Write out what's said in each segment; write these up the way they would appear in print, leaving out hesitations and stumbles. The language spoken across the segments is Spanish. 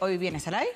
Hoy viene Saray.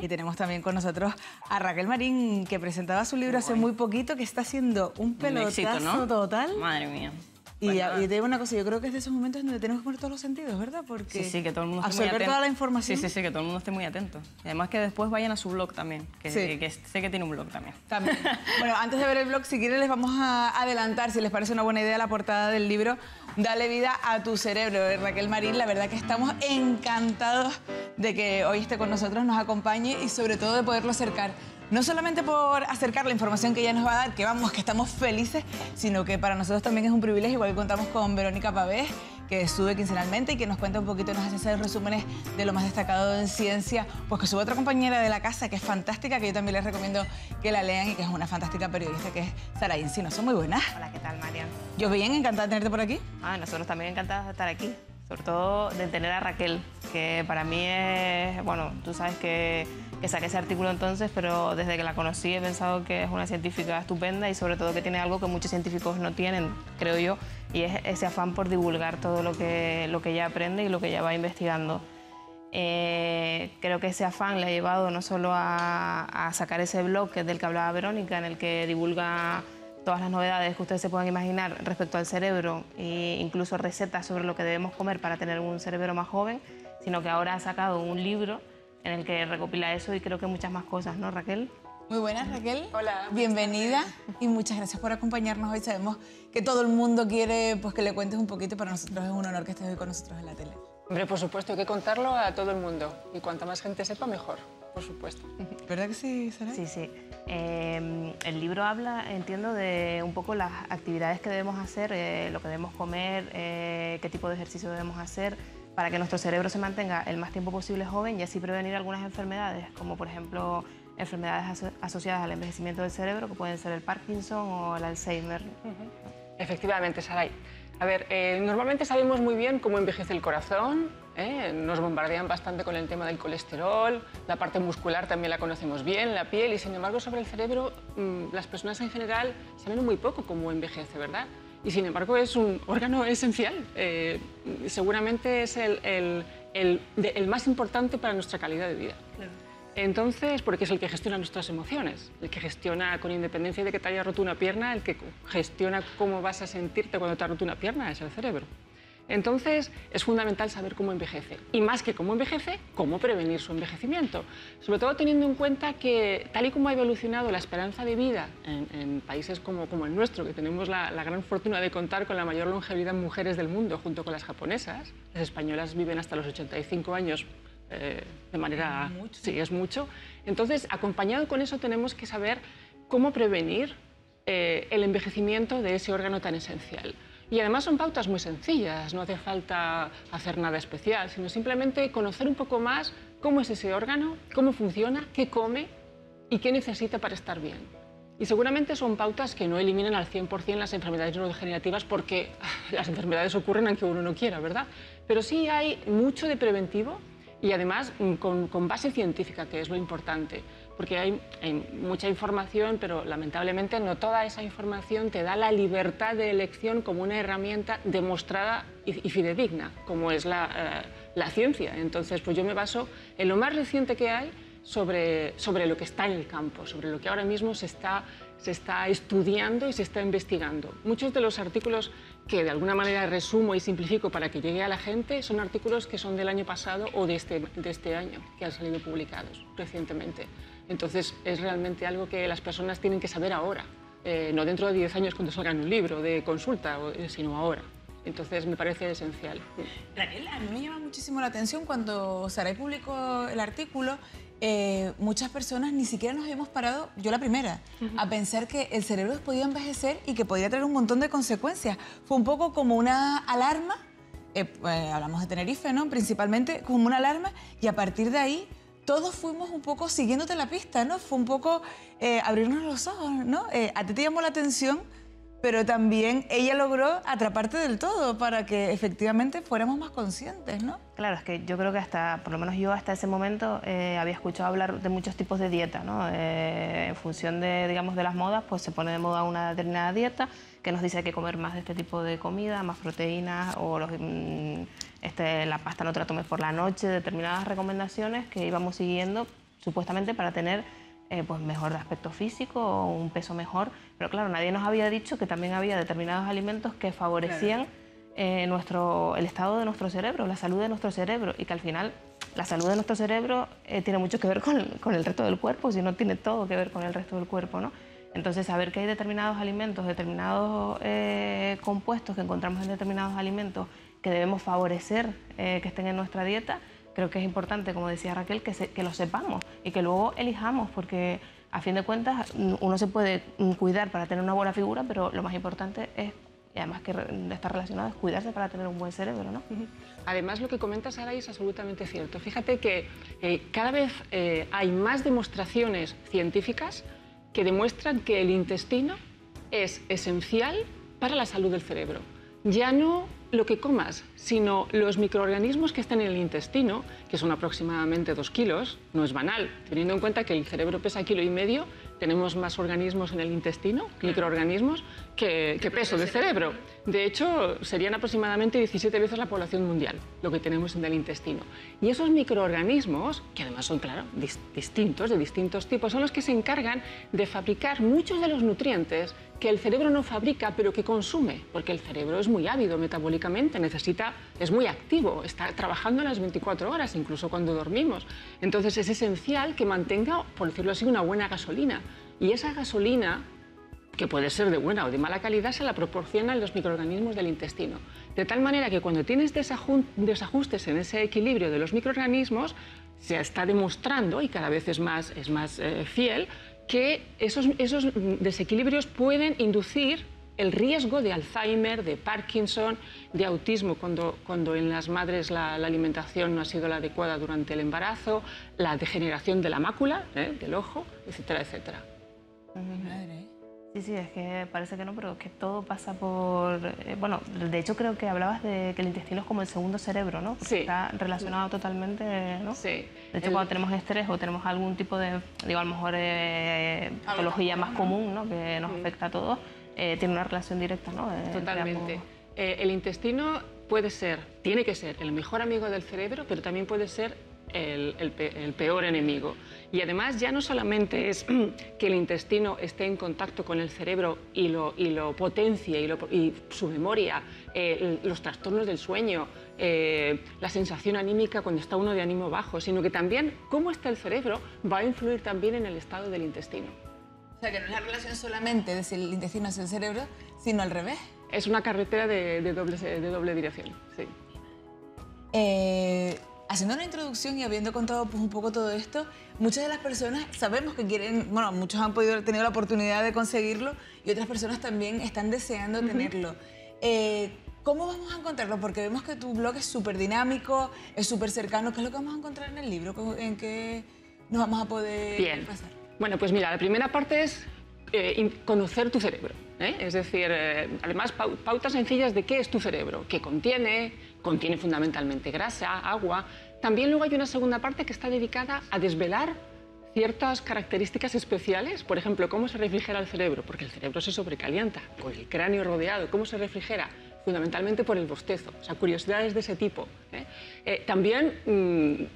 Y tenemos también con nosotros a Raquel Marín, que presentaba su libro hace muy poquito, que está haciendo un pelotazo éxito, ¿no? total. Madre mía. Y te digo una cosa, yo creo que es de esos momentos donde tenemos que poner todos los sentidos, ¿verdad? Porque Sí, que todo el mundo esté muy absorber atento. toda la información. Sí, que todo el mundo esté muy atento. Y además que después vayan a su blog también, que sé que tiene un blog también. También. Bueno, antes de ver el blog, si quieren les vamos a adelantar, si les parece una buena idea, la portada del libro Dale vida a tu cerebro, de Raquel Marín. La verdad que estamos encantados de que hoy esté con nosotros, nos acompañe y sobre todo de poderlo acercar. No solamente por acercar la información que ella nos va a dar, que vamos, que estamos felices, sino que para nosotros también es un privilegio, igual que contamos con Verónica Pavés, que sube quincenalmente y que nos cuenta un poquito, nos hace hacer resúmenes de lo más destacado en ciencia, pues que sube otra compañera de la casa que es fantástica, que yo también les recomiendo que la lean y que es una fantástica periodista, que es Saray Encino. Son muy buenas. Hola, ¿qué tal, Marian? Yo bien, encantada de tenerte por aquí. Nosotros también encantados de estar aquí, sobre todo de tener a Raquel, que para mí es, bueno, tú sabes que saqué ese artículo entonces, pero desde que la conocí he pensado que es una científica estupenda y sobre todo que tiene algo que muchos científicos no tienen, creo yo, y es ese afán por divulgar todo lo que ella aprende y lo que ella va investigando. Creo que ese afán le ha llevado no solo a sacar ese blog que es del que hablaba Verónica, en el que divulga todas las novedades que ustedes se puedan imaginar respecto al cerebro e incluso recetas sobre lo que debemos comer para tener un cerebro más joven, sino que ahora ha sacado un libro en el que recopila eso y creo que muchas más cosas, ¿no, Raquel? Muy buenas, Raquel. Hola. Bienvenida y muchas gracias por acompañarnos hoy. Sabemos que todo el mundo quiere pues, que le cuentes un poquito, para nosotros es un honor que estés hoy con nosotros en la tele. Hombre, por supuesto, hay que contarlo a todo el mundo. Y cuanta más gente sepa, mejor, por supuesto. ¿Verdad que sí, Saray? Sí. El libro habla, entiendo, de un poco las actividades que debemos hacer, lo que debemos comer, qué tipo de ejercicio debemos hacer para que nuestro cerebro se mantenga el más tiempo posible joven y así prevenir algunas enfermedades, como por ejemplo enfermedades asociadas al envejecimiento del cerebro, que pueden ser el Parkinson o el Alzheimer. Efectivamente, Saray. A ver, normalmente sabemos muy bien cómo envejece el corazón, nos bombardean bastante con el tema del colesterol, la parte muscular también la conocemos bien, la piel, y sin embargo sobre el cerebro las personas en general saben muy poco cómo envejece, ¿verdad? Y sin embargo es un órgano esencial, seguramente es el más importante para nuestra calidad de vida. Claro. Entonces, porque es el que gestiona nuestras emociones, el que gestiona, con independencia de que te haya roto una pierna, el que gestiona cómo vas a sentirte cuando te ha roto una pierna es el cerebro. Entonces, es fundamental saber cómo envejece. Y más que cómo envejece, cómo prevenir su envejecimiento. Sobre todo teniendo en cuenta que, tal y como ha evolucionado la esperanza de vida en países como el nuestro, que tenemos la gran fortuna de contar con la mayor longevidad en mujeres del mundo, junto con las japonesas, las españolas viven hasta los 85 años, de manera... Mucho. Sí, es mucho. Entonces, acompañado con eso, tenemos que saber cómo prevenir el envejecimiento de ese órgano tan esencial. Y además son pautas muy sencillas, no hace falta hacer nada especial, sino simplemente conocer un poco más cómo es ese órgano, cómo funciona, qué come y qué necesita para estar bien. Y seguramente son pautas que no eliminan al 100% las enfermedades neurodegenerativas, porque las enfermedades ocurren aunque uno no quiera, ¿verdad? Pero sí hay mucho de preventivo y además con base científica, que es lo importante, porque hay mucha información, pero lamentablemente no toda esa información te da la libertad de elección como una herramienta demostrada y fidedigna, como es la ciencia. Entonces, pues yo me baso en lo más reciente que hay sobre lo que está en el campo, sobre lo que ahora mismo se está estudiando y se está investigando. Muchos de los artículos que de alguna manera resumo y simplifico para que llegue a la gente son artículos que son del año pasado o de este año, que han salido publicados recientemente. Entonces es realmente algo que las personas tienen que saber ahora, no dentro de 10 años cuando salgan un libro de consulta, sino ahora. Entonces me parece esencial. Raquel, a mí me llama muchísimo la atención cuando Saray publicó el artículo, muchas personas ni siquiera nos habíamos parado, yo la primera, a pensar que el cerebro podía envejecer y que podía tener un montón de consecuencias. Fue un poco como una alarma, hablamos de Tenerife, ¿no? Principalmente como una alarma, y a partir de ahí todos fuimos un poco siguiéndote la pista, ¿no? Fue un poco abrirnos los ojos, ¿no? ¿A ti te llamó la atención pero también ella logró atraparte del todo para que efectivamente fuéramos más conscientes, ¿no? Claro, es que yo creo que por lo menos yo hasta ese momento había escuchado hablar de muchos tipos de dieta, ¿no? En función de, digamos, de las modas, pues se pone de moda una determinada dieta que nos dice que hay que comer más de este tipo de comida, más proteínas, o la pasta no te la tomes por la noche, determinadas recomendaciones que íbamos siguiendo supuestamente para tener pues mejor aspecto físico o un peso mejor, pero claro, nadie nos había dicho que también había determinados alimentos que favorecían el estado de nuestro cerebro, la salud de nuestro cerebro, y que al final la salud de nuestro cerebro tiene mucho que ver con el resto del cuerpo, si no tiene todo que ver con el resto del cuerpo, ¿no? Entonces, saber que hay determinados alimentos, determinados compuestos que encontramos en determinados alimentos que debemos favorecer que estén en nuestra dieta, creo que es importante, como decía Raquel, que lo sepamos y que luego elijamos, porque a fin de cuentas uno se puede cuidar para tener una buena figura, pero lo más importante es, y además que está relacionado, es cuidarse para tener un buen cerebro, ¿no? Además, lo que comenta Sara es absolutamente cierto. Fíjate que cada vez hay más demostraciones científicas que demuestran que el intestino es esencial para la salud del cerebro. Ya no lo que comas, sino los microorganismos que están en el intestino, que son aproximadamente 2 kilos, no es banal, teniendo en cuenta que el cerebro pesa 1,5 kilos, tenemos más organismos en el intestino, microorganismos, que peso de cerebro. De hecho, serían aproximadamente 17 veces la población mundial, lo que tenemos en el intestino. Y esos microorganismos, que además son, claro, distintos, de distintos tipos, son los que se encargan de fabricar muchos de los nutrientes que el cerebro no fabrica, pero que consume, porque el cerebro es muy ávido metabólicamente, es muy activo, está trabajando las 24 horas, incluso cuando dormimos. Entonces es esencial que mantenga, por decirlo así, una buena gasolina. Y esa gasolina, que puede ser de buena o de mala calidad, se la proporcionan los microorganismos del intestino. De tal manera que cuando tienes desajustes en ese equilibrio de los microorganismos, se está demostrando, y cada vez es más fiel, que esos desequilibrios pueden inducir el riesgo de Alzheimer, de Parkinson, de autismo cuando en las madres la alimentación no ha sido la adecuada durante el embarazo, la degeneración de la mácula, del ojo, etcétera, etcétera. Sí, es que parece que no, pero es que todo pasa por... bueno, de hecho creo que hablabas de que el intestino es como el segundo cerebro, ¿no? Porque está relacionado totalmente, ¿no? Sí. De hecho, cuando tenemos estrés o tenemos algún tipo de, digo, a lo mejor patología más común, ¿no? Que nos afecta a todos, tiene una relación directa, ¿no? Totalmente. El intestino tiene que ser el mejor amigo del cerebro, pero también puede ser el peor enemigo. Y además ya no solamente es que el intestino esté en contacto con el cerebro y lo potencie y su memoria, los trastornos del sueño, la sensación anímica cuando está uno de ánimo bajo, sino que también cómo está el cerebro va a influir también en el estado del intestino. O sea, que no es la relación solamente de si el intestino es el cerebro, sino al revés. Es una carretera de doble dirección, sí. Haciendo una introducción y habiendo contado pues, un poco todo esto, muchas de las personas sabemos que quieren, bueno, muchos han tenido la oportunidad de conseguirlo y otras personas también están deseando tenerlo. ¿Cómo vamos a encontrarlo? Porque vemos que tu blog es súper dinámico, es súper cercano. ¿Qué es lo que vamos a encontrar en el libro? ¿En qué nos vamos a poder pasar? Bueno, pues mira, la primera parte es conocer tu cerebro. Es decir, además pautas sencillas de qué es tu cerebro, qué contiene fundamentalmente grasa, agua. También luego hay una segunda parte que está dedicada a desvelar ciertas características especiales, por ejemplo, cómo se refrigera el cerebro, porque el cerebro se sobrecalienta, con el cráneo rodeado, cómo se refrigera, fundamentalmente por el bostezo, o sea, curiosidades de ese tipo. También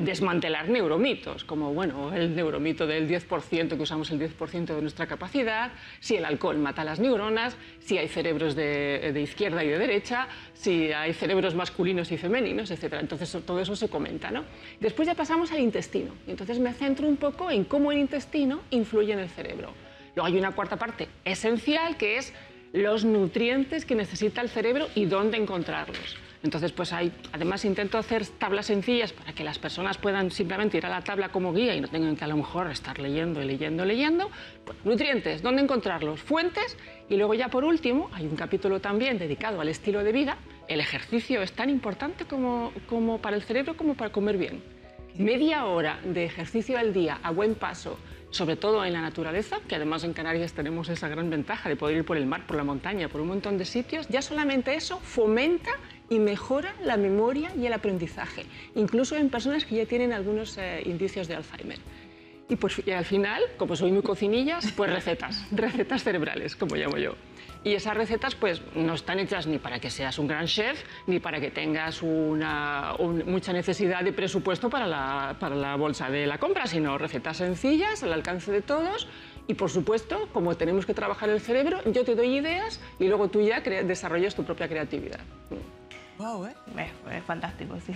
desmantelar neuromitos, como bueno, el neuromito del 10%, que usamos el 10% de nuestra capacidad, si el alcohol mata las neuronas, si hay cerebros de izquierda y de derecha, si hay cerebros masculinos y femeninos, etc. Entonces todo eso se comenta, ¿no? Después ya pasamos al intestino, y entonces me centro un poco en cómo el intestino influye en el cerebro. Luego hay una cuarta parte esencial, que es los nutrientes que necesita el cerebro y dónde encontrarlos. Entonces, pues además intento hacer tablas sencillas para que las personas puedan simplemente ir a la tabla como guía y no tengan que a lo mejor estar leyendo. Pues, nutrientes, ¿dónde encontrarlos? Fuentes. Y luego ya por último, hay un capítulo también dedicado al estilo de vida. El ejercicio es tan importante como para el cerebro como para comer bien. Media hora de ejercicio al día a buen paso, sobre todo en la naturaleza, que además en Canarias tenemos esa gran ventaja de poder ir por el mar, por la montaña, por un montón de sitios, ya solamente eso fomenta y mejora la memoria y el aprendizaje, incluso en personas que ya tienen algunos indicios de Alzheimer. Y pues y al final, como soy muy cocinillas, pues recetas cerebrales, como llamo yo. Y esas recetas pues no están hechas ni para que seas un gran chef, ni para que tengas mucha necesidad de presupuesto para la bolsa de la compra, sino recetas sencillas, al alcance de todos. Y por supuesto, como tenemos que trabajar el cerebro, yo te doy ideas y luego tú ya desarrollas tu propia creatividad. Wow, Es fantástico, sí.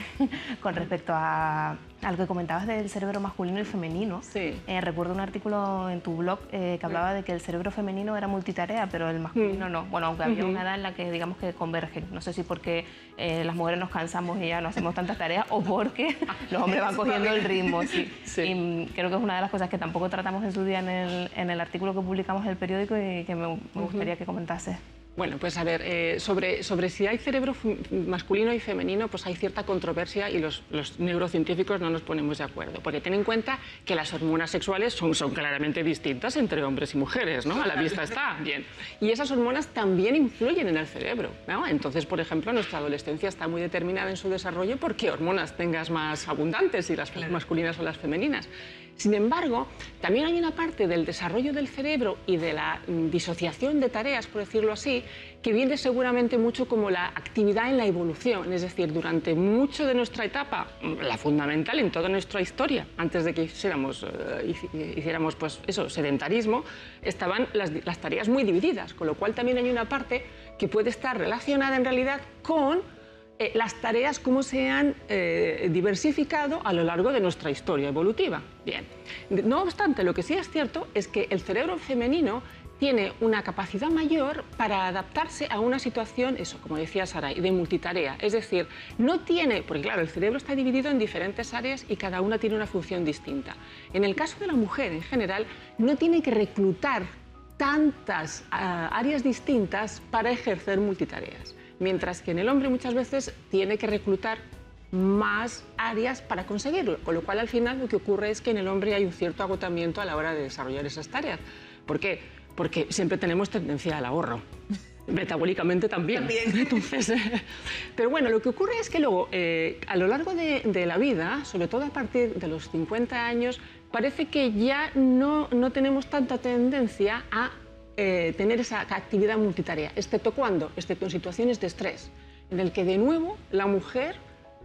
Con respecto a lo que comentabas del cerebro masculino y femenino, sí. Recuerdo un artículo en tu blog que hablaba de que el cerebro femenino era multitarea, pero el masculino no. Bueno, aunque había una edad en la que digamos que convergen. No sé si porque las mujeres nos cansamos y ya no hacemos tantas tareas o porque los hombres van cogiendo el ritmo. Sí. Sí. Y creo que es una de las cosas que tampoco tratamos en su día en el artículo que publicamos en el periódico y que me gustaría que comentases. Bueno, pues a ver, sobre si hay cerebro masculino y femenino, pues hay cierta controversia y los neurocientíficos no nos ponemos de acuerdo, porque ten en cuenta que las hormonas sexuales son claramente distintas entre hombres y mujeres, ¿no? A la vista está, bien. Y esas hormonas también influyen en el cerebro, ¿no? Entonces, por ejemplo, nuestra adolescencia está muy determinada en su desarrollo por qué hormonas tengas más abundantes, si las masculinas o las femeninas. Sin embargo, también hay una parte del desarrollo del cerebro y de la disociación de tareas, por decirlo así, que viene seguramente mucho como la actividad en la evolución, es decir, durante mucho de nuestra etapa, la fundamental en toda nuestra historia, antes de que hiciéramos pues eso, sedentarismo, estaban las tareas muy divididas, con lo cual también hay una parte que puede estar relacionada en realidad con las tareas cómo se han diversificado a lo largo de nuestra historia evolutiva. Bien. No obstante, lo que sí es cierto es que el cerebro femenino tiene una capacidad mayor para adaptarse a una situación, eso, como decía Saray, de multitarea. Es decir, no tiene, porque claro, el cerebro está dividido en diferentes áreas y cada una tiene una función distinta. En el caso de la mujer, en general, no tiene que reclutar tantas áreas distintas para ejercer multitareas. Mientras que en el hombre muchas veces tiene que reclutar más áreas para conseguirlo, con lo cual al final lo que ocurre es que en el hombre hay un cierto agotamiento a la hora de desarrollar esas tareas. ¿Por qué? Porque siempre tenemos tendencia al ahorro, metabólicamente también. Entonces, pero bueno, lo que ocurre es que luego, a lo largo de la vida, sobre todo a partir de los 50 años, parece que ya no tenemos tanta tendencia a tener esa actividad multitarea, excepto en situaciones de estrés, en el que de nuevo la mujer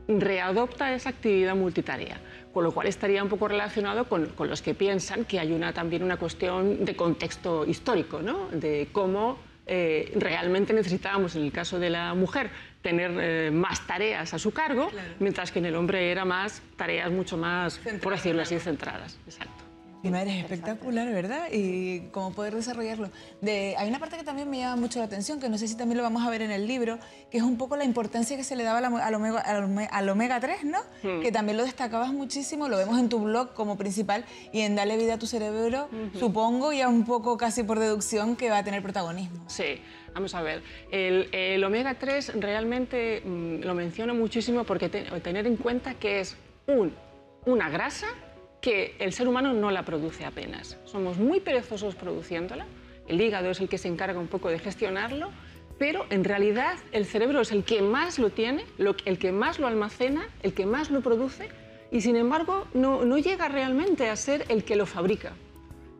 readopta esa actividad multitarea, con lo cual estaría un poco relacionado con los que piensan que hay también una cuestión de contexto histórico, ¿no? De cómo realmente necesitábamos, en el caso de la mujer, tener más tareas a su cargo, claro, mientras que en el hombre era más tareas mucho más, centradas, por decirlo así, centradas. Exacto. Mi madre es espectacular, ¿verdad? Y cómo poder desarrollarlo. Hay una parte que también me llama mucho la atención, que no sé si también lo vamos a ver en el libro, que es un poco la importancia que se le daba al omega 3, ¿no? Que también lo destacabas muchísimo, lo vemos en tu blog como principal y en Dale vida a tu cerebro, supongo, ya un poco casi por deducción, que va a tener protagonismo. Sí. Vamos a ver, el omega 3 realmente lo menciono muchísimo porque tener en cuenta que es una grasa que el ser humano no la produce apenas. Somos muy perezosos produciéndola, el hígado es el que se encarga un poco de gestionarlo, pero en realidad el cerebro es el que más lo tiene, el que más lo almacena, el que más lo produce, y sin embargo no llega realmente a ser el que lo fabrica.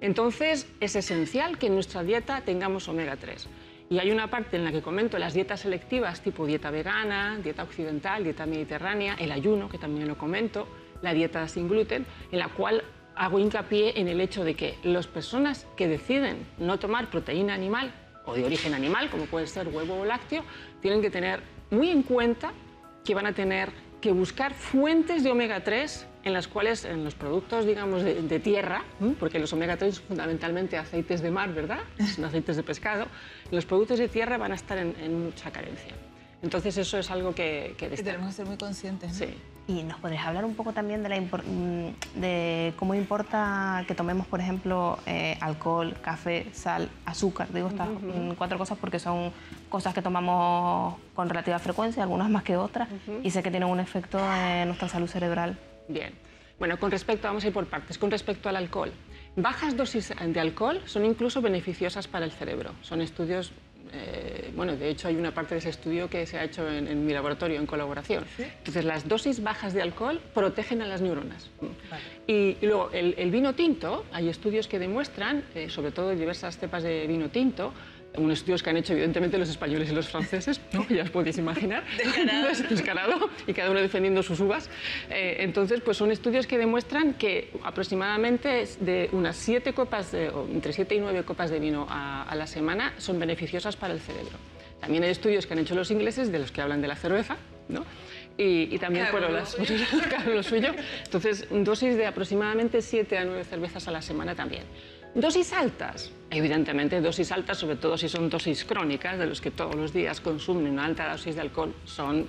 Entonces es esencial que en nuestra dieta tengamos omega 3. Y hay una parte en la que comento las dietas selectivas tipo dieta vegana, dieta occidental, dieta mediterránea, el ayuno, que también lo comento, la dieta sin gluten, en la cual hago hincapié en el hecho de que las personas que deciden no tomar proteína animal o de origen animal, como puede ser huevo o lácteo, tienen que tener muy en cuenta que van a tener que buscar fuentes de omega 3 en las cuales, en los productos, digamos, de tierra, porque los omega 3 son fundamentalmente aceites de mar, ¿verdad? Son aceites de pescado. Los productos de tierra van a estar en mucha carencia. Entonces eso es algo que tenemos que ser muy conscientes, ¿no? Sí. ¿Y nos podrías hablar un poco también de cómo importa que tomemos, por ejemplo, alcohol, café, sal, azúcar? Digo estas 4 cosas porque son cosas que tomamos con relativa frecuencia, algunas más que otras, y sé que tienen un efecto en nuestra salud cerebral. Bien. Bueno, vamos a ir por partes. Con respecto al alcohol, bajas dosis de alcohol son incluso beneficiosas para el cerebro. Son estudios, bueno, de hecho hay una parte de ese estudio que se ha hecho en mi laboratorio en colaboración. ¿Sí? Entonces, las dosis bajas de alcohol protegen a las neuronas. Vale. Y luego, el vino tinto, hay estudios que demuestran, sobre todo diversas cepas de vino tinto, unos estudios que han hecho evidentemente los españoles y los franceses, ¿no? Ya os podéis imaginar. Descarado, y cada uno defendiendo sus uvas. Entonces, pues son estudios que demuestran que aproximadamente de unas 7 copas, o entre 7 y 9 copas de vino a la semana son beneficiosas para el cerebro. También hay estudios que han hecho los ingleses de los que hablan de la cerveza, ¿no? Y también fueron lo suyo. Entonces, dosis de aproximadamente 7 a 9 cervezas a la semana también. Dosis altas, evidentemente dosis altas, sobre todo si son dosis crónicas, de los que todos los días consumen una alta dosis de alcohol, son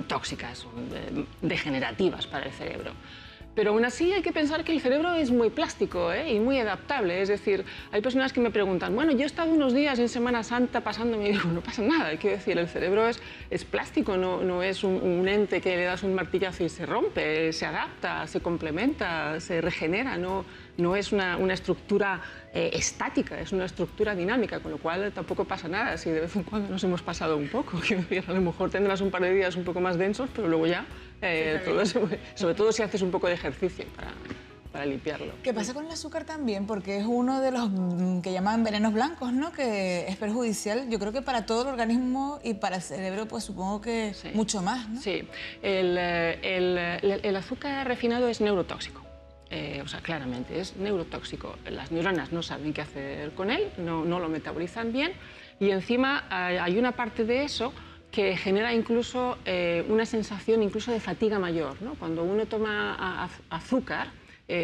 tóxicas, son degenerativas para el cerebro. Pero aún así hay que pensar que el cerebro es muy plástico y muy adaptable. Es decir, hay personas que me preguntan, bueno, yo he estado unos días en Semana Santa pasándome y digo, no pasa nada. Quiero decir, el cerebro es plástico, no es un ente que le das un martillazo y se rompe, se adapta, se complementa, se regenera, no es una estructura estática, es una estructura dinámica, con lo cual tampoco pasa nada si de vez en cuando nos hemos pasado un poco. Quiero decir, a lo mejor tendrás un par de días un poco más densos, pero luego ya, sobre todo si haces un poco de ejercicio para limpiarlo. ¿Qué pasa con el azúcar también? Porque es uno de los que llaman venenos blancos, ¿no? Que es perjudicial, yo creo que para todo el organismo y para el cerebro, pues supongo que sí, mucho más, ¿no? Sí, el azúcar refinado es neurotóxico. O sea, claramente es neurotóxico. Las neuronas no saben qué hacer con él, no lo metabolizan bien, y encima hay una parte de eso que genera incluso una sensación incluso de fatiga mayor, ¿no? Cuando uno toma azúcar,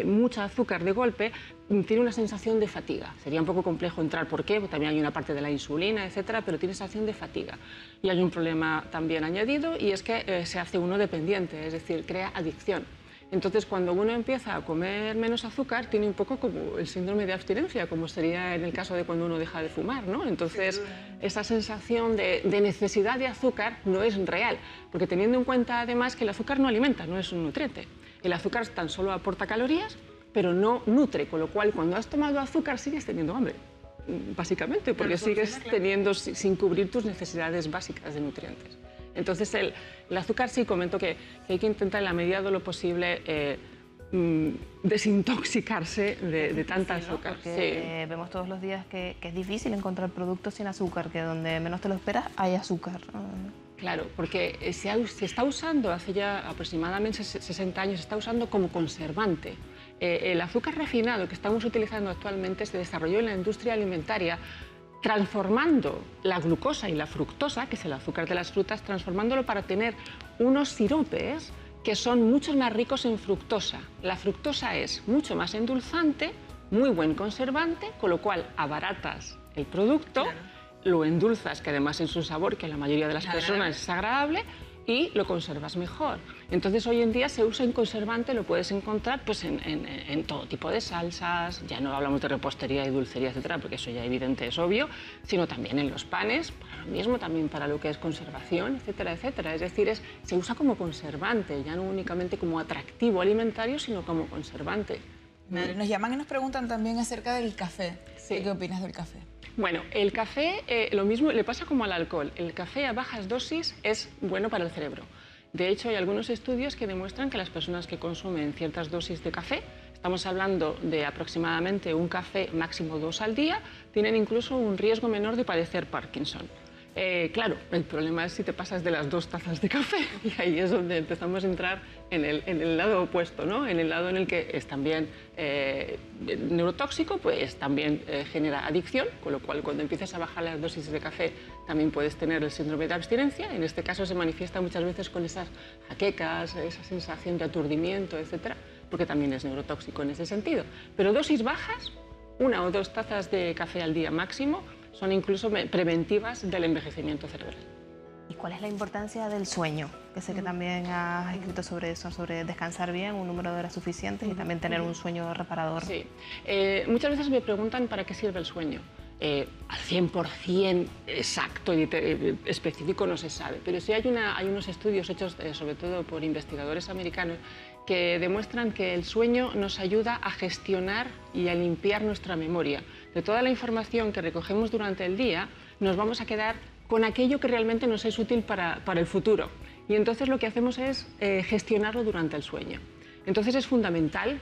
mucha azúcar de golpe, tiene una sensación de fatiga. Sería un poco complejo entrar por qué, porque también hay una parte de la insulina, etcétera, pero tiene sensación de fatiga. Y hay un problema también añadido, y es que se hace uno dependiente, es decir, crea adicción. Entonces, cuando uno empieza a comer menos azúcar, tiene un poco como el síndrome de abstinencia, como sería en el caso de cuando uno deja de fumar, ¿no? Entonces, esa sensación de necesidad de azúcar no es real, porque teniendo en cuenta además que el azúcar no alimenta, no es un nutriente. El azúcar tan solo aporta calorías, pero no nutre, con lo cual cuando has tomado azúcar sigues teniendo hambre, básicamente, porque sigues teniendo sin cubrir tus necesidades básicas de nutrientes. Entonces, el azúcar sí comento que hay que intentar en la medida de lo posible desintoxicarse de tanta azúcar. Porque vemos todos los días que es difícil encontrar productos sin azúcar, que donde menos te lo esperas hay azúcar. Claro, porque se está usando hace ya aproximadamente 60 años, se está usando como conservante. El azúcar refinado que estamos utilizando actualmente se desarrolló en la industria alimentaria transformando la glucosa y la fructosa, que es el azúcar de las frutas, transformándolo para tener unos siropes que son mucho más ricos en fructosa. La fructosa es mucho más endulzante, muy buen conservante, con lo cual abaratas el producto, lo endulzas, que además es un sabor que a la mayoría de las personas es agradable, y lo conservas mejor. Entonces, hoy en día se usa en conservante, lo puedes encontrar pues, en todo tipo de salsas, ya no hablamos de repostería y dulcería, etcétera, porque eso ya evidente es obvio, sino también en los panes, para lo mismo, también para lo que es conservación, etcétera, etcétera. Es decir, se usa como conservante, ya no únicamente como atractivo alimentario, sino como conservante. Nos llaman y nos preguntan también acerca del café. Sí. ¿Qué opinas del café? Bueno, el café, lo mismo le pasa como al alcohol. El café a bajas dosis es bueno para el cerebro. De hecho, hay algunos estudios que demuestran que las personas que consumen ciertas dosis de café, estamos hablando de aproximadamente un café máximo 2 al día, tienen incluso un riesgo menor de padecer Parkinson. Claro, el problema es si te pasas de las 2 tazas de café, y ahí es donde empezamos a entrar en el lado opuesto, ¿no? En el lado en el que es también neurotóxico, pues también genera adicción, con lo cual cuando empiezas a bajar las dosis de café también puedes tener el síndrome de abstinencia. En este caso se manifiesta muchas veces con esas jaquecas, esa sensación de aturdimiento, etcétera, porque también es neurotóxico en ese sentido. Pero dosis bajas, 1 o 2 tazas de café al día máximo, son incluso preventivas del envejecimiento cerebral. ¿Y cuál es la importancia del sueño? Que sé que también has escrito sobre eso, sobre descansar bien, un número de horas suficientes y también tener un sueño reparador. Sí. Muchas veces me preguntan para qué sirve el sueño. Al 100% exacto y específico no se sabe, pero sí hay unos estudios hechos sobre todo por investigadores americanos que demuestran que el sueño nos ayuda a gestionar y a limpiar nuestra memoria. De toda la información que recogemos durante el día, nos vamos a quedar con aquello que realmente nos es útil para el futuro. Y entonces lo que hacemos es gestionarlo durante el sueño. Entonces es fundamental,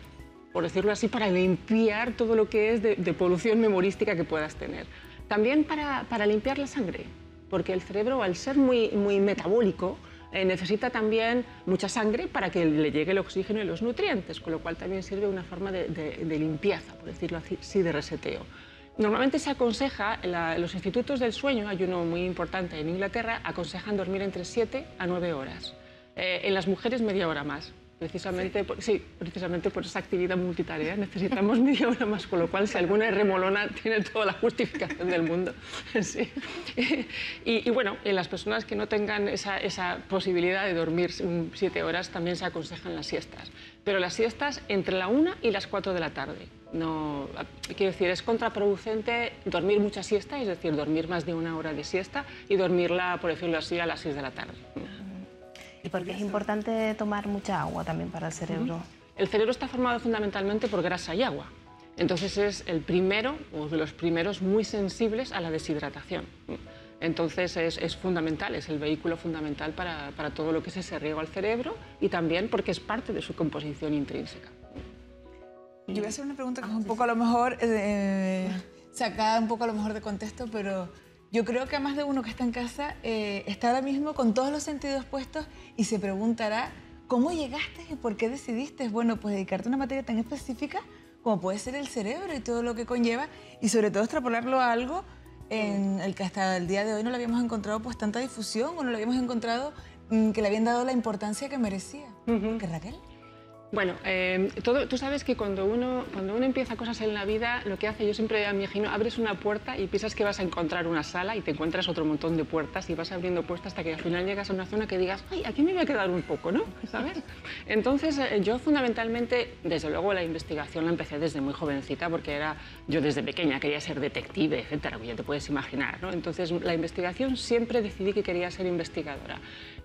por decirlo así, para limpiar todo lo que es de polución memorística que puedas tener. También para limpiar la sangre, porque el cerebro, al ser muy metabólico, necesita también mucha sangre para que le llegue el oxígeno y los nutrientes, con lo cual también sirve una forma de limpieza, por decirlo así, de reseteo. Normalmente se aconseja, los institutos del sueño, hay uno muy importante en Inglaterra, aconsejan dormir entre 7 a 9 horas. En las mujeres media hora más. Precisamente por esa actividad multitarea necesitamos media hora más, con lo cual si alguna es remolona tiene toda la justificación del mundo. Sí. Y bueno, en las personas que no tengan esa posibilidad de dormir 7 horas también se aconsejan las siestas, pero las siestas entre la 1 y las 4 de la tarde. No, quiero decir, es contraproducente dormir mucha siesta, es decir, dormir más de 1 hora de siesta y dormirla, por decirlo así, a las 6 de la tarde. ¿Y por qué es importante tomar mucha agua también para el cerebro? El cerebro está formado fundamentalmente por grasa y agua. Entonces es el primero, o de los primeros muy sensibles a la deshidratación. Entonces es fundamental, es el vehículo fundamental para todo lo que es ese riego al cerebro y también porque es parte de su composición intrínseca. Yo voy a hacer una pregunta que es un poco a lo mejor sacada un poco a lo mejor de contexto, pero yo creo que a más de uno que está en casa está ahora mismo con todos los sentidos puestos y se preguntará ¿cómo llegaste y por qué decidiste, bueno, pues dedicarte a una materia tan específica como puede ser el cerebro y todo lo que conlleva y sobre todo extrapolarlo a algo en el que hasta el día de hoy no le habíamos encontrado pues tanta difusión o no le habíamos encontrado que le habían dado la importancia que merecía? ¿Qué, Raquel? Bueno, tú sabes que cuando uno empieza cosas en la vida, lo que hace, yo siempre me imagino, abres una puerta y piensas que vas a encontrar una sala y te encuentras otro montón de puertas y vas abriendo puertas hasta que al final llegas a una zona que digas, ay, aquí me voy a quedar un poco, ¿no? ¿Sabes? Entonces, yo fundamentalmente, desde luego la investigación la empecé desde muy jovencita porque yo desde pequeña quería ser detective, etcétera, que ya te puedes imaginar, ¿no? Entonces, la investigación siempre decidí que quería ser investigadora.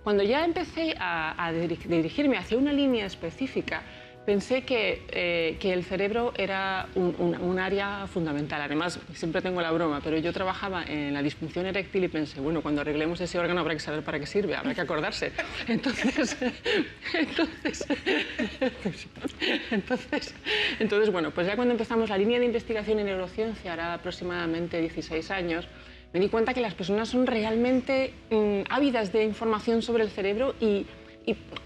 Cuando ya empecé a dirigirme hacia una línea específica, pensé que el cerebro era un área fundamental. Además, siempre tengo la broma, pero yo trabajaba en la disfunción eréctil y pensé, bueno, cuando arreglemos ese órgano habrá que saber para qué sirve, habrá que acordarse. Entonces bueno, pues ya cuando empezamos la línea de investigación en neurociencia, ahora aproximadamente 16 años, me di cuenta que las personas son realmente ávidas de información sobre el cerebro y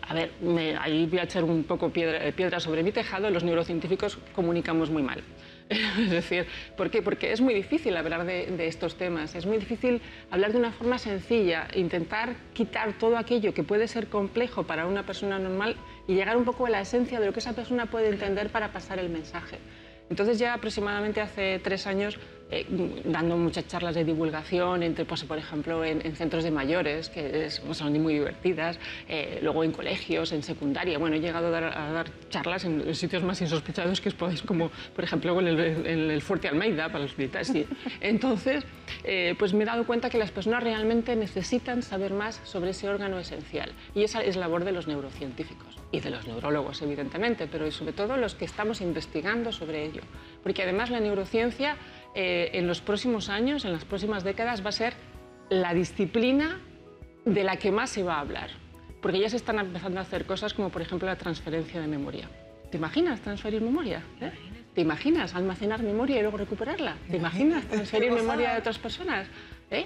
a ver, ahí voy a echar un poco piedra sobre mi tejado, los neurocientíficos comunicamos muy mal. Es decir, ¿por qué? Porque es muy difícil hablar de estos temas, es muy difícil hablar de una forma sencilla, intentar quitar todo aquello que puede ser complejo para una persona normal y llegar un poco a la esencia de lo que esa persona puede entender para pasar el mensaje. Entonces ya aproximadamente hace 3 años, dando muchas charlas de divulgación, pues, por ejemplo en centros de mayores, que son muy divertidas, luego en colegios, en secundaria. Bueno, he llegado a dar charlas en sitios más insospechados que os podéis, como por ejemplo en el Fuerte Almeida, para los militares. Sí. Entonces, pues me he dado cuenta que las personas realmente necesitan saber más sobre ese órgano esencial. Y esa es labor de los neurocientíficos y de los neurólogos, evidentemente, pero sobre todo los que estamos investigando sobre ello. Porque además la neurociencia en los próximos años, en las próximas décadas, va a ser la disciplina de la que más se va a hablar. Porque ya se están empezando a hacer cosas como, por ejemplo, la transferencia de memoria. ¿Te imaginas transferir memoria? ¿Te imaginas almacenar memoria y luego recuperarla? ¿Te imaginas transferir memoria de otras personas?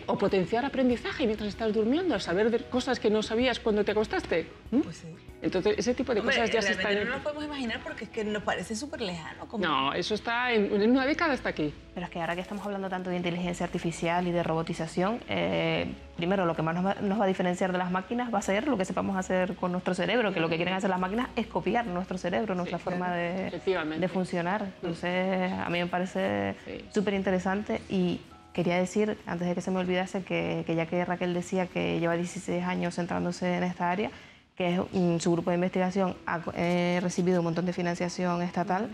O potenciar aprendizaje mientras estás durmiendo, saber de cosas que no sabías cuando te acostaste. Pues sí. Entonces, ese tipo de cosas ya se están... No nos podemos imaginar porque es que nos parece súper lejano. No, eso está en una década está aquí. Pero es que ahora que estamos hablando tanto de inteligencia artificial y de robotización, primero lo que más nos va a diferenciar de las máquinas va a ser lo que sepamos hacer con nuestro cerebro, que lo que quieren hacer las máquinas es copiar nuestro cerebro, nuestra forma de funcionar. Entonces, a mí me parece súper interesante y quería decir, antes de que se me olvidase, que ya que Raquel decía que lleva 16 años centrándose en esta área, que su grupo de investigación ha recibido un montón de financiación estatal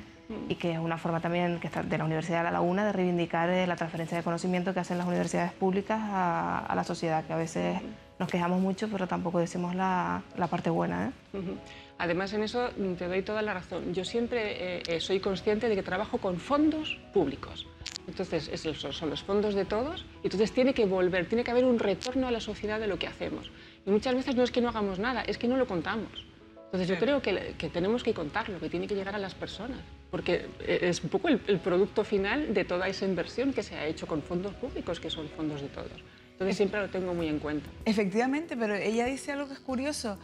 y que es una forma también que está de la Universidad de La Laguna de reivindicar la transferencia de conocimiento que hacen las universidades públicas a la sociedad, que a veces nos quejamos mucho, pero tampoco decimos la parte buena. Además, en eso te doy toda la razón. Yo siempre soy consciente de que trabajo con fondos públicos. Entonces, son los fondos de todos, y entonces tiene que volver, tiene que haber un retorno a la sociedad de lo que hacemos. Y muchas veces no es que no hagamos nada, es que no lo contamos. Entonces yo creo que tenemos que contarlo, que tiene que llegar a las personas, porque es un poco el producto final de toda esa inversión que se ha hecho con fondos públicos, que son fondos de todos. Entonces siempre lo tengo muy en cuenta. Efectivamente, pero ella dice algo que es curioso.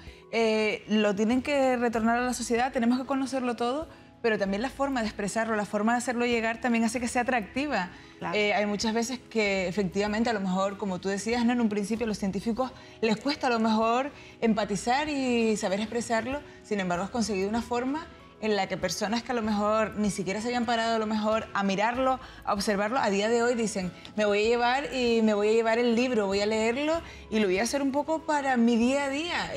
Lo tienen que retornar a la sociedad, tenemos que conocerlo todo, pero también la forma de expresarlo, la forma de hacerlo llegar también hace que sea atractiva. Claro. Hay muchas veces que efectivamente, a lo mejor, como tú decías, ¿no? En un principio a los científicos les cuesta a lo mejor empatizar y saber expresarlo, sin embargo has conseguido una forma en la que personas que a lo mejor ni siquiera se habían parado a lo mejor a mirarlo, a observarlo, a día de hoy dicen, me voy a llevar el libro, voy a leerlo y lo voy a hacer un poco para mi día a día.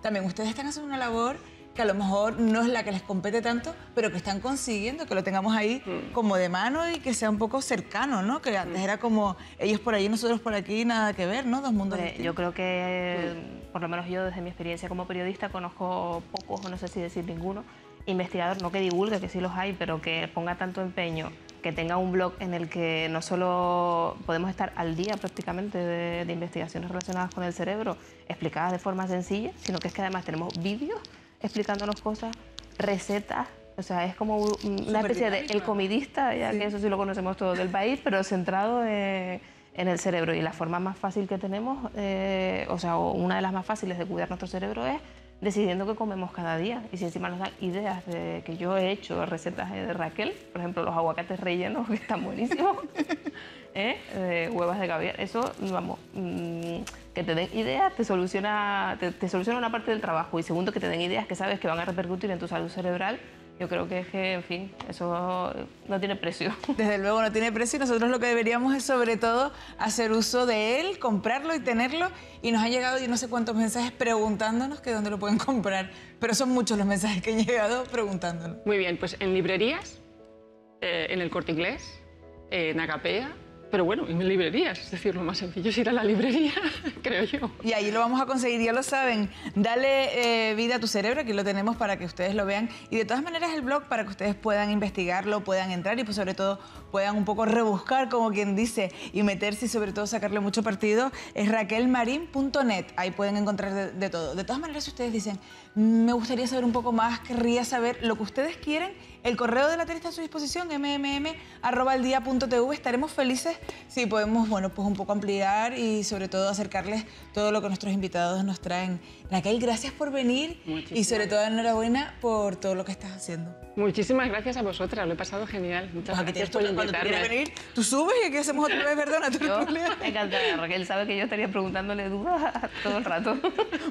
También ustedes están haciendo una labor que a lo mejor no es la que les compete tanto, pero que están consiguiendo que lo tengamos ahí como de mano y que sea un poco cercano, ¿no? Que antes era como ellos por allí, nosotros por aquí, nada que ver, ¿no? Dos mundos distintos. Yo creo que, por lo menos yo desde mi experiencia como periodista, conozco pocos, o no sé si decir ninguno, investigador, no que divulgue, que sí los hay, pero que ponga tanto empeño, que tenga un blog en el que no solo podemos estar al día prácticamente de investigaciones relacionadas con el cerebro, explicadas de forma sencilla, sino que es que además tenemos vídeos explicándonos cosas, recetas, o sea, es como una especie de El Comidista, ya que eso sí lo conocemos todos del país, pero centrado en el cerebro. Y la forma más fácil que tenemos, o sea, una de las más fáciles de cuidar nuestro cerebro es decidiendo qué comemos cada día. Y si encima nos dan ideas que yo he hecho, recetas de Raquel, por ejemplo, los aguacates rellenos, que están buenísimos, huevas de caviar, eso, vamos, que te den ideas te soluciona una parte del trabajo, y segundo, que te den ideas que sabes que van a repercutir en tu salud cerebral. Yo creo que es que, en fin, eso no tiene precio. Desde luego no tiene precio, y nosotros lo que deberíamos es sobre todo hacer uso de él, comprarlo y tenerlo. Y nos han llegado yo no sé cuántos mensajes preguntándonos que dónde lo pueden comprar, pero son muchos los mensajes que han llegado preguntándonos. Muy bien, pues en librerías, en el Corte Inglés, en Agapea, pero bueno, en librerías, es decir, lo más sencillo es ir a la librería, creo yo. Y ahí lo vamos a conseguir, ya lo saben. Dale vida a tu cerebro, aquí lo tenemos para que ustedes lo vean. Y de todas maneras el blog para que ustedes puedan investigarlo, puedan entrar y pues sobre todo puedan un poco rebuscar, como quien dice, y meterse y sobre todo sacarle mucho partido, es raquelmarin.net. Ahí pueden encontrar de todo. De todas maneras, si ustedes dicen, me gustaría saber un poco más, querría saber lo que ustedes quieren, el correo de la tele está a su disposición, mmm@eldia.tv. Estaremos felices si podemos, bueno, pues un poco ampliar y sobre todo acercarles todo lo que nuestros invitados nos traen. Raquel, gracias por venir y sobre todo enhorabuena por todo lo que estás haciendo. Muchísimas gracias a vosotras, lo he pasado genial. Muchas gracias por invitarme. Cuando tú venir, tú subes y aquí hacemos otra vez, perdona. Encantada, Raquel sabe que yo estaría preguntándole dudas todo el rato.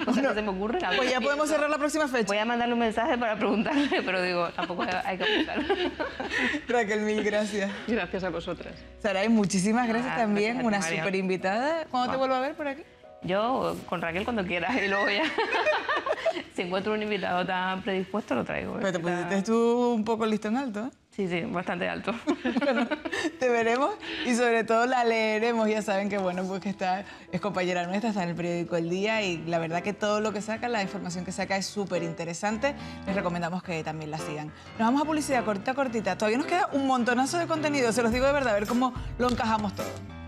O sea, no se me ocurre nada. Pues ya podemos cerrar la próxima fecha. Voy a mandarle un mensaje para preguntarle, pero digo, tampoco hay que buscar. Raquel, mil gracias. Gracias a vosotras. Saray, muchísimas gracias también, gracias, una María. súper invitada. ¿Cuándo te vuelvo a ver por aquí? Yo con Raquel cuando quieras y luego ya, si encuentro un invitado tan predispuesto, lo traigo. Pero te pusiste tú un poco el listón alto, ¿eh? Sí, bastante alto. Bueno, te veremos y sobre todo la leeremos. Ya saben que, bueno, pues que es compañera nuestra, está en el periódico El Día y la verdad que todo lo que saca, la información que saca es súper interesante. Les recomendamos que también la sigan. Nos vamos a publicidad cortita. Todavía nos queda un montonazo de contenido, se los digo de verdad, a ver cómo lo encajamos todo.